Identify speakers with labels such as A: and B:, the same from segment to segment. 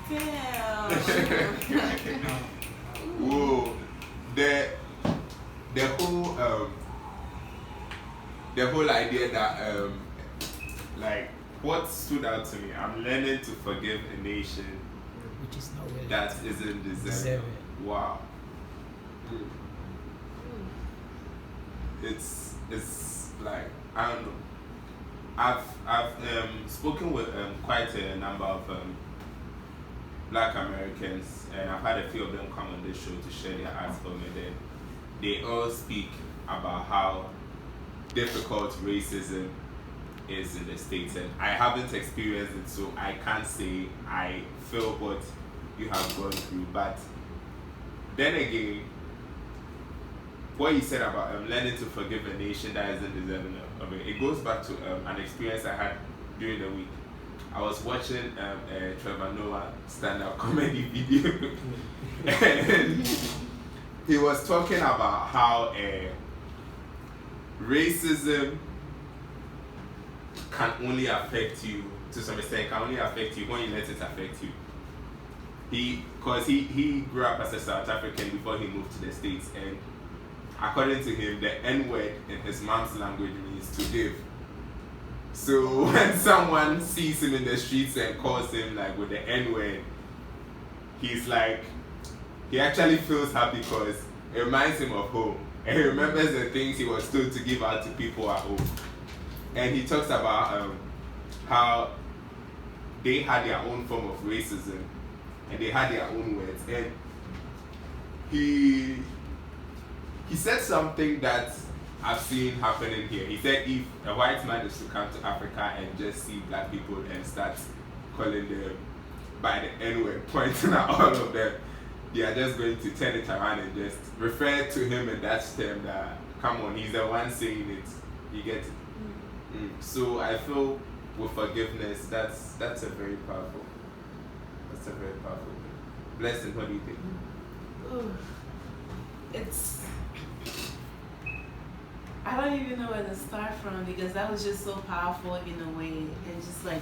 A: Damn.
B: Whoa, the whole idea that like what stood out to me, I'm learning to forgive a nation
C: which is not really
B: that isn't deserving. Wow. It's like, I don't know. I've spoken with quite a number of Black Americans, and I've had a few of them come on this show to share their hearts for me. Then they all speak about how difficult racism is in the States, and I haven't experienced it, so I can't say I feel what you have gone through. But then again, what you said about learning to forgive a nation that isn't deserving of it, it goes back to an experience I had during the week. I was watching a Trevor Noah stand-up comedy video, and he was talking about how racism can only affect you to some extent. Can only affect you when you let it affect you. Because he grew up as a South African before he moved to the States, and according to him, the N-word in his mom's language means to give. So when someone sees him in the streets and calls him like with the N-word, he's like, he actually feels happy because it reminds him of home. And he remembers the things he was told to give out to people at home. And he talks about how they had their own form of racism and they had their own words. And he said something that I've seen happening here. He said if a white man is to come to Africa and just see black people and start calling them by the N-word, pointing at all of them, they are just going to turn it around and just refer to him in that term that, come on, he's the one saying it. You get it? So I feel with forgiveness, that's a very powerful thing. Blessing, what do you think?
A: I don't even know where to start from, because that was just so powerful in a way. And just like,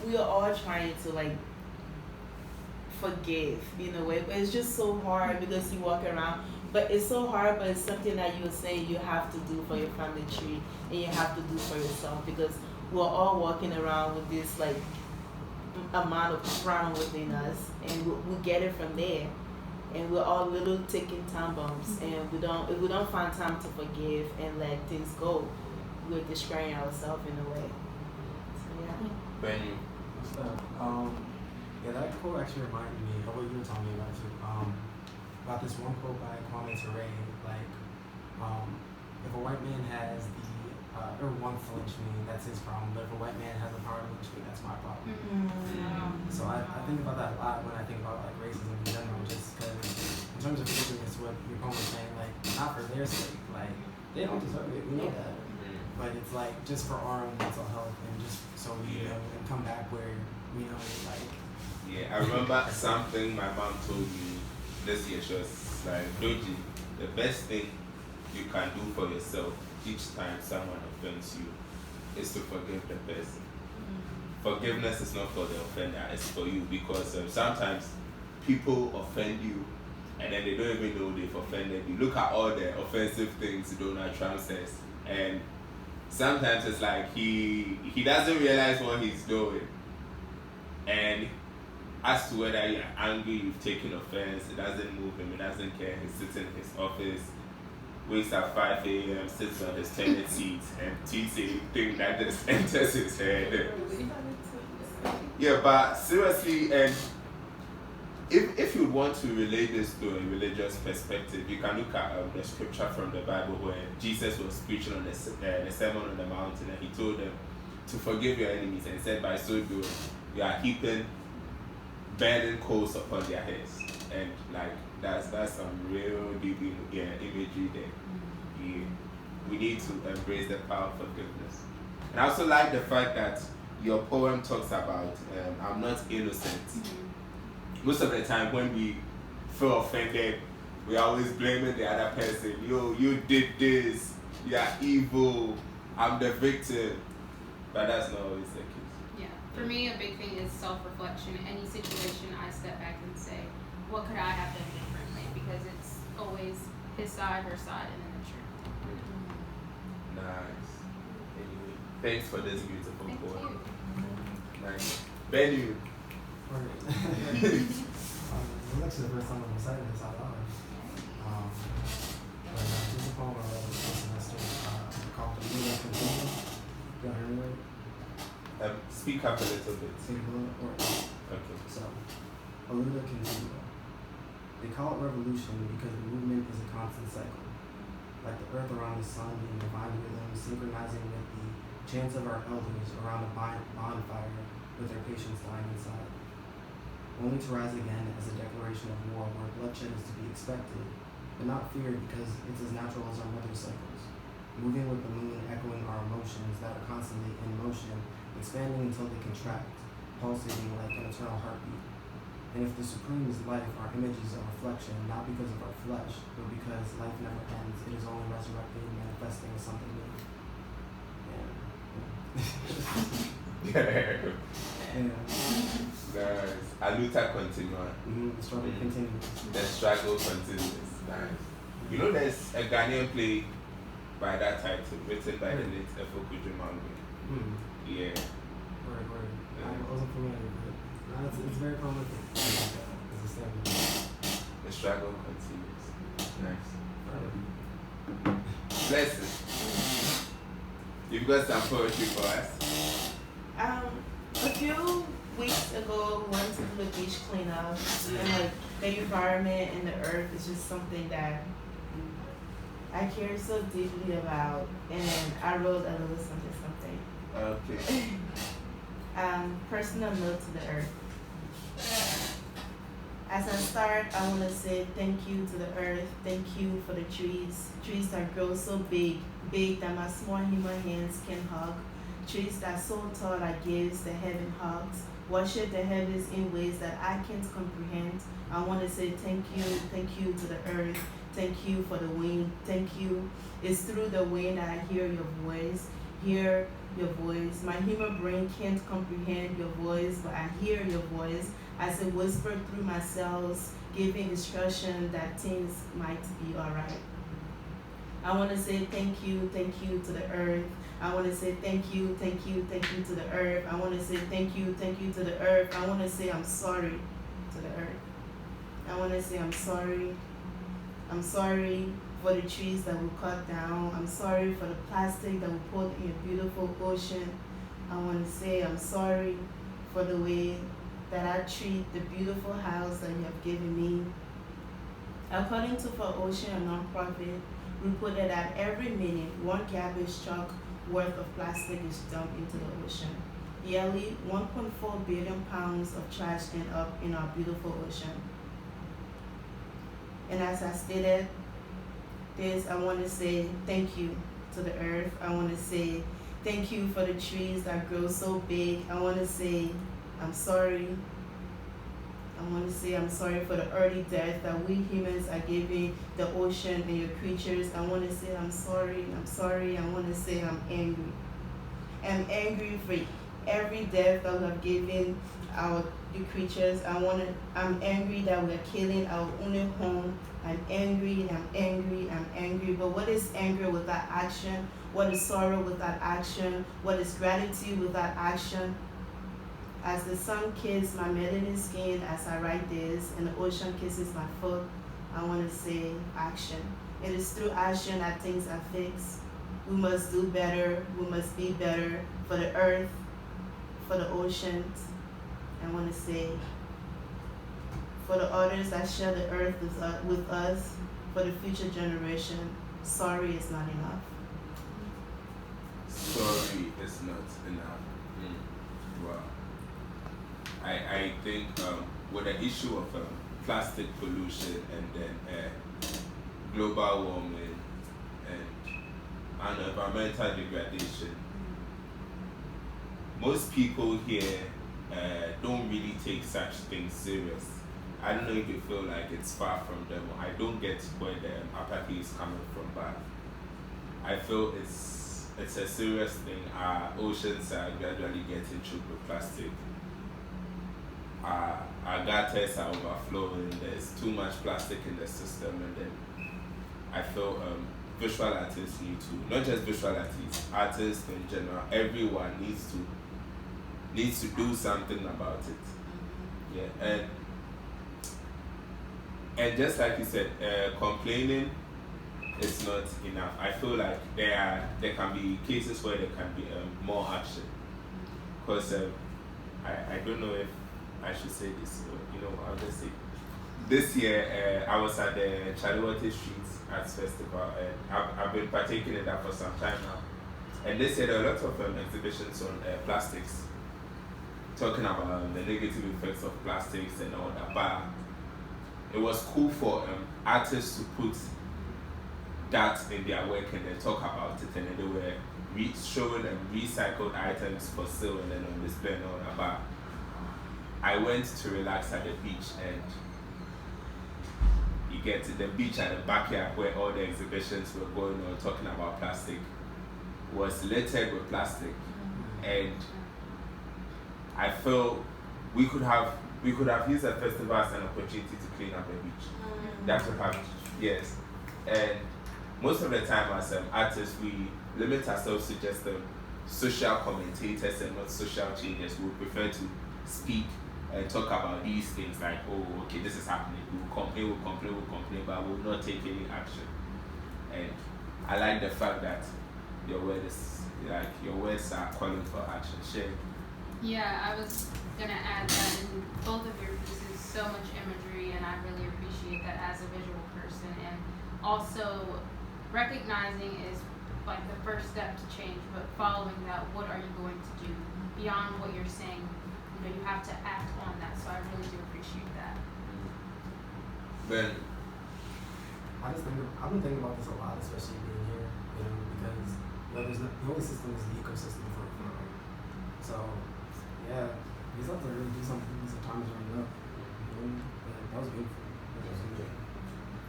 A: we are all trying to like forgive in a way, but it's just so hard because you walk around. But it's so hard, but it's something that you're saying you have to do for your family tree and you have to do for yourself, because we're all walking around with this like amount of trauma within us, and we get it from there. And we're all little ticking time bombs, and if we don't find time to forgive and let things go, we're destroying ourselves in a way. So yeah.
B: Benny.
D: Yeah, that quote actually reminded me of what you were telling me about too. About this one quote by Kwame Ture, like, if a white man has or wants to lynch me, that's his problem. But if a white man has the power to lynch me, that's my problem. So I think about that a lot when I think about like racism in general, just because in terms of forgiveness, what your opponent was saying, like, not for their sake, like, they don't deserve it, we know that. But it's like just for our own mental health and just so we know and come back where we know, like.
B: Yeah, I remember something my mom told me this year. She was like, Doji, the best thing you can do for yourself each time someone offends you is to forgive the person. Forgiveness is not for the offender, it's for you, because sometimes people offend you and then they don't even know they've offended you. Look at all the offensive things Donald Trump says, and sometimes it's like he doesn't realize what he's doing, and as to whether you're angry, you've taken offense, it doesn't move him, it doesn't care. He sits in his office, wakes at 5 a.m., sits on his tenant seat, and tweets anything that just enters his head. Yeah, but seriously, and if you want to relate this to a religious perspective, you can look at the scripture from the Bible where Jesus was preaching on the Sermon on the Mountain, and he told them to forgive your enemies, and said by so doing, you are heaping burning coals upon their heads. And like that's some real deep imagery there. Yeah. We need to embrace the power of forgiveness. And I also like the fact that your poem talks about I'm not innocent. Most of the time when we feel offended, we are always blaming the other person. You did this, you are evil, I'm the victim. But that's not always the case.
E: Yeah. For me, a big thing is self-reflection. Any situation, I step back and say, what could I have done differently? Because it's always his side, her side, and then the truth.
B: Nice. Anyway, thanks for this beautiful
E: Thank
B: poem.
E: you.
B: Nice. Benny.
D: This is actually the first time I'm reciting this out loud. But this is a poem I wrote this semester called The Moon Continuum. You hear me right?
B: Speak up a little bit.
D: Speak a little or
B: Okay.
D: so, a lunar continuum. They call it revolution because the movement is a constant cycle. Like the earth around the sun in divine rhythm, synchronizing with the chants of our elders around a bonfire with their patience lying inside. Only to rise again as a declaration of war where bloodshed is to be expected, but not feared because it's as natural as our weather cycles. Moving with the moon, echoing our emotions that are constantly in motion, expanding until they contract, pulsating like an eternal heartbeat. And if the supreme is life, our image is a reflection, not because of our flesh, but because life never ends. It is only resurrecting, manifesting as something new. And
B: Nice. Aluta continua.
D: the struggle continues.
B: The struggle continues. Nice. You know, there's a Ghanaian play by that title, written by the late Efo Kujumanwe. Yeah.
D: Word. I wasn't familiar with it. No, it's very prolific. It's a standard.
B: The struggle continues. Nice. Blessing. You've got some poetry for us?
A: A few weeks ago, we went to do a beach cleanup, and like the environment and the earth is just something that I care so deeply about, and I wrote a little something.
B: Okay.
A: Personal note to the earth. As I start, I want to say thank you to the earth. Thank you for the trees that grow so big that my small human hands can hug. Trees that so tall that gives the heaven hugs. Worship the heavens in ways that I can't comprehend. I want to say thank you to the earth. Thank you for the wind. Thank you. It's through the wind that I hear your voice. Hear your voice. My human brain can't comprehend your voice, but I hear your voice as it whispers through my cells, giving instruction that things might be alright. I want to say thank you to the earth. I want to say thank you to the earth. I want to say thank you to the earth. I want to say I'm sorry to the earth. I want to say I'm sorry. I'm sorry for the trees that we cut down. I'm sorry for the plastic that we put in a beautiful ocean. I want to say I'm sorry for the way that I treat the beautiful house that you have given me. According to For Ocean, a nonprofit, we put it that every minute, 1 garbage truck worth of plastic is dumped into the ocean. Yearly, 1.4 billion pounds of trash end up in our beautiful ocean. And as I stated this, I want to say thank you to the earth. I want to say thank you for the trees that grow so big. I want to say I'm sorry. I want to say I'm sorry for the early death that we humans are giving the ocean and your creatures. I want to say I'm sorry. I want to say I'm angry. I'm angry for every death that we have given our creatures. I'm angry that we're killing our only home. I'm angry. But what is anger without action? What is sorrow without action? What is gratitude without action? As the sun kisses my melanin skin as I write this, and the ocean kisses my foot, I want to say action. It is through action that things are fixed. We must do better. We must be better for the earth, for the oceans. I want to say for the others that share the earth with us, for the future generation, sorry is not enough.
B: Sorry is not enough. Wow. I think with the issue of plastic pollution and then global warming and environmental degradation, most people here don't really take such things serious. I don't know if you feel like it's far from them, or I don't get where the apathy is coming from, but I feel it's a serious thing. Our oceans are gradually getting choked with plastic. our gutters are overflowing, there's too much plastic in the system, and then I feel visual artists need to, not just visual artists in general, everyone needs to do something about it. Yeah, and just like you said, complaining is not enough. I feel like there can be cases where there can be more action. Because I don't know if I should say this, or, I'll just say. This year, I was at the Chariwate Streets Arts Festival, and I've been partaking in that for some time now. And this year, there are a lot of exhibitions on plastics, talking about the negative effects of plastics and all that. But it was cool for artists to put that in their work and then talk about it, and then they were showing them recycled items for sale and then on display and all that. But I went to relax at the beach, and you get to the beach at the backyard where all the exhibitions were going on, talking about plastic, was littered with plastic. And I feel we could have used the festival as an opportunity to clean up the beach. That would have, yes. And most of the time as artists, we limit ourselves to just social commentators and not social changes. We prefer to speak and talk about these things like, oh, okay, this is happening. We'll complain, but we'll not take any action. And I like the fact that your words are calling for action. Share.
E: Yeah, I was gonna add that in both of your pieces, so much imagery, and I really appreciate that as a visual person. And also, recognizing is like the first step to change, but following that, what are you going to do beyond what you're saying? You have to act on that. So I really do appreciate that.
B: Ben,
D: I've been thinking about this a lot, especially being here, because the only system is the ecosystem for art. So yeah, we just have to really do something. Some time is running up. That was beautiful.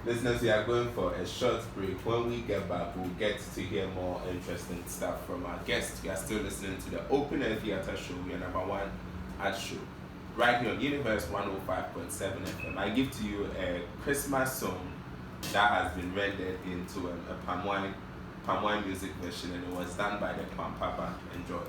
B: Listeners, we are going for a short break. When we get back, we'll get to hear more interesting stuff from our guests. We are still listening to the Open Air Theatre Show, your number one art show, right here on Univers105.7 FM. I give to you a Christmas song that has been rendered into a palm wine music version, and it was done by the Pampa Band. Enjoy.